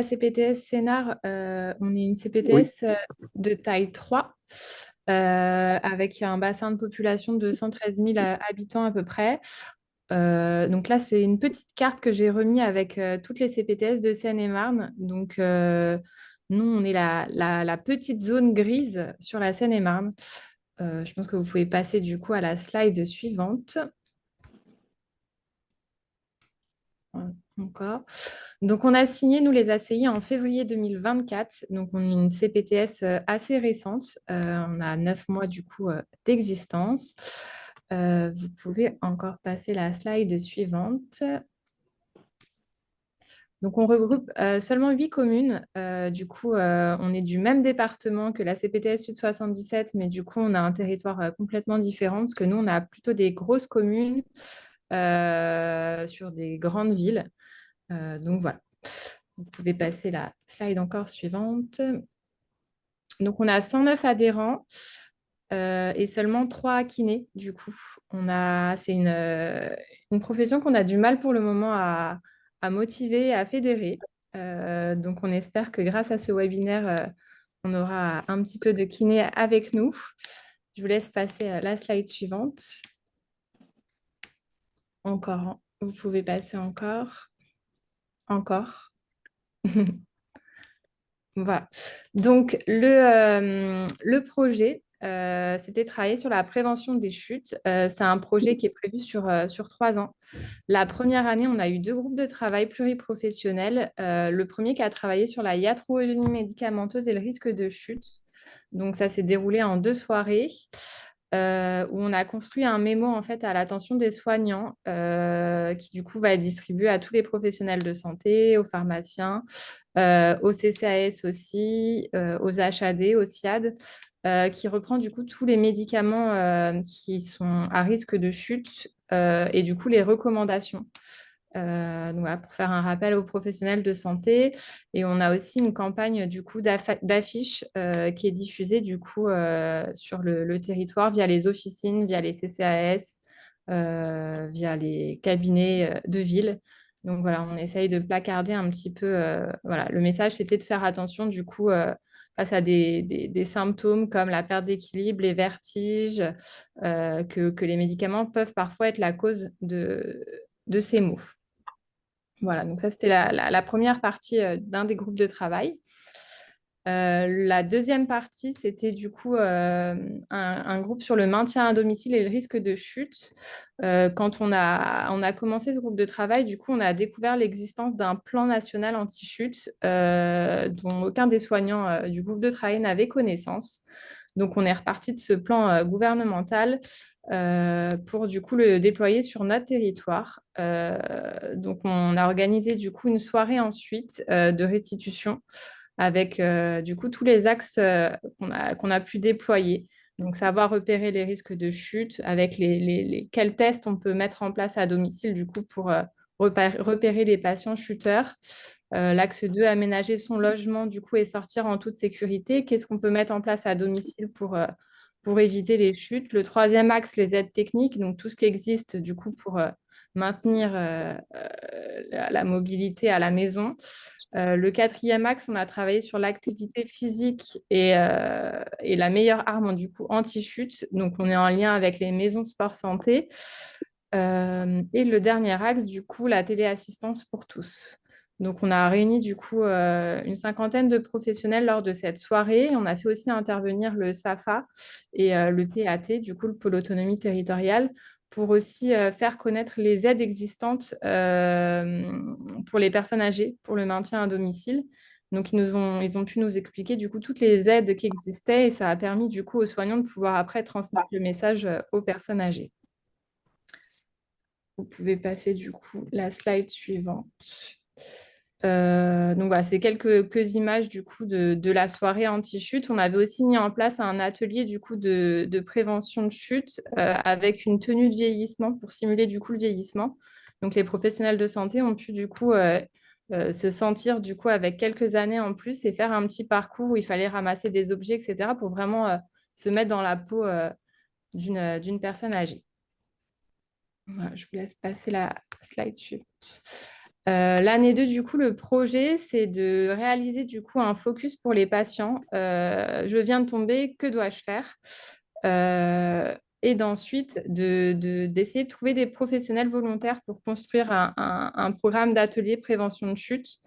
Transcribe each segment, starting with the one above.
CPTS Sénart, on est une Oui, CPTS de taille 3, avec un bassin de population de 113 000 habitants à peu près. Donc là, c'est une petite carte que j'ai remise avec toutes les CPTS de Seine-et-Marne. Donc, nous, on est la petite zone grise sur la Seine-et-Marne. Je pense que vous pouvez passer du coup à la slide suivante. Voilà, encore. Donc, on a signé, nous, les ACI en février 2024. Donc, on est une CPTS assez récente. On a 9 mois, du coup, d'existence. Vous pouvez encore passer la slide suivante. Donc, on regroupe seulement 8 communes. Du coup, on est du même département que la CPTS Sud 77, mais du coup, on a un territoire complètement différent parce que nous, on a plutôt des grosses communes sur des grandes villes. Donc, voilà. Vous pouvez passer la slide encore suivante. Donc, on a 109 adhérents et seulement 3 kinés, du coup. C'est une profession qu'on a du mal pour le moment à motiver, à fédérer. Donc, on espère que grâce à ce webinaire, on aura un petit peu de kinés avec nous. Je vous laisse passer à la slide suivante. Encore, hein. Vous pouvez passer encore. Encore. Voilà. Donc, le projet, c'était de travailler sur la prévention des chutes. C'est un projet qui est prévu sur 3 ans. La première année, on a eu 2 groupes de travail pluriprofessionnels. Le premier qui a travaillé sur la iatrogénie médicamenteuse et le risque de chute. Donc, ça s'est déroulé en 2 soirées. Où on a construit un mémo en fait à l'attention des soignants qui du coup va être distribué à tous les professionnels de santé, aux pharmaciens, aux CCAS aussi, aux HAD, aux SIAD, qui reprend du coup tous les médicaments qui sont à risque de chute et du coup les recommandations. Donc voilà, pour faire un rappel aux professionnels de santé. Et on a aussi une campagne du coup d'affiches qui est diffusée du coup sur le territoire via les officines, via les CCAS, via les cabinets de ville. Donc voilà, on essaye de placarder un petit peu. Voilà, le message, c'était de faire attention du coup face à des symptômes comme la perte d'équilibre, les vertiges, que les médicaments peuvent parfois être la cause de ces maux. Voilà, donc ça, c'était la première partie d'un des groupes de travail. La deuxième partie, c'était du coup un groupe sur le maintien à domicile et le risque de chute. Quand on a commencé ce groupe de travail, du coup, on a découvert l'existence d'un plan national anti-chute dont aucun des soignants du groupe de travail n'avait connaissance. Donc, on est reparti de ce plan gouvernemental pour du coup le déployer sur notre territoire. Donc, on a organisé du coup une soirée ensuite de restitution avec du coup tous les axes qu'on a pu déployer. Donc, savoir repérer les risques de chute avec quels tests on peut mettre en place à domicile du coup pour repérer les patients chuteurs. L'axe 2, aménager son logement du coup et sortir en toute sécurité. Qu'est-ce qu'on peut mettre en place à domicile pour éviter les chutes? Le troisième axe, les aides techniques, donc tout ce qui existe du coup pour maintenir la mobilité à la maison. Le quatrième axe, on a travaillé sur l'activité physique et la meilleure arme du coup anti-chute. Donc, on est en lien avec les maisons sport santé. Et le dernier axe, du coup, la téléassistance pour tous. Donc, on a réuni du coup une cinquantaine de professionnels lors de cette soirée. On a fait aussi intervenir le SAFA et le PAT, du coup, le pôle autonomie territoriale, pour aussi faire connaître les aides existantes pour les personnes âgées, pour le maintien à domicile. Donc, ils ont pu nous expliquer du coup toutes les aides qui existaient et ça a permis du coup aux soignants de pouvoir après transmettre le message aux personnes âgées. Vous pouvez passer du coup la slide suivante. Donc voilà, c'est quelques images du coup de la soirée anti-chute. On avait aussi mis en place un atelier du coup de prévention de chute avec une tenue de vieillissement pour simuler du coup le vieillissement. Donc les professionnels de santé ont pu du coup se sentir du coup avec quelques années en plus et faire un petit parcours où il fallait ramasser des objets, etc. pour vraiment se mettre dans la peau d'une personne âgée. Voilà, je vous laisse passer la slide suivante. L'année 2, du coup, le projet, c'est de réaliser du coup un focus pour les patients. Je viens de tomber, que dois-je faire? Et d'ensuite, d'essayer de trouver des professionnels volontaires pour construire un programme d'atelier prévention de chute.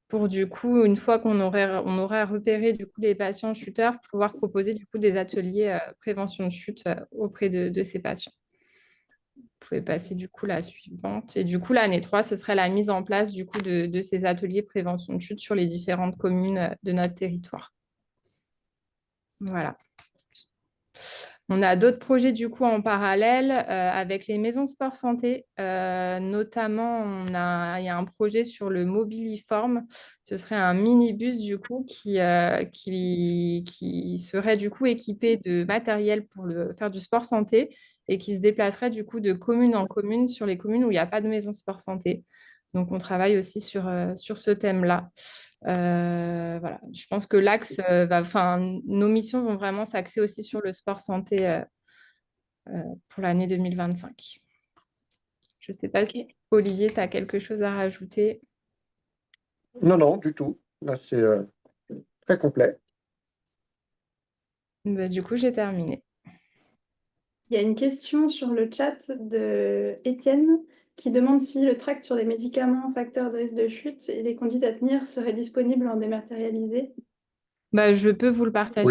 Pour du coup, une fois on aurait repéré du coup les patients chuteurs, pouvoir proposer du coup des ateliers prévention de chute auprès de ces patients. Vous pouvez passer du coup la suivante. Et du coup, l'année 3, ce serait la mise en place du coup de ces ateliers prévention de chute sur les différentes communes de notre territoire. Voilà. On a d'autres projets du coup en parallèle avec les maisons sport santé. Notamment, il y a un projet sur le mobiliforme. Ce serait un minibus du coup qui serait du coup équipé de matériel pour faire du sport santé et qui se déplacerait du coup de commune en commune sur les communes où il n'y a pas de maison sport santé. Donc, on travaille aussi sur ce thème-là. Voilà. Je pense que nos missions vont vraiment s'axer aussi sur le sport santé pour l'année 2025. Je ne sais pas si Ok. Olivier, tu as quelque chose à rajouter. Non, non, du tout. Là, c'est très complet. Bah, du coup, j'ai terminé. Il y a une question sur le chat de Étienne qui demande si le tract sur les médicaments facteurs de risque de chute et les conduites à tenir serait disponible en dématérialisé. Bah, je peux vous le partager.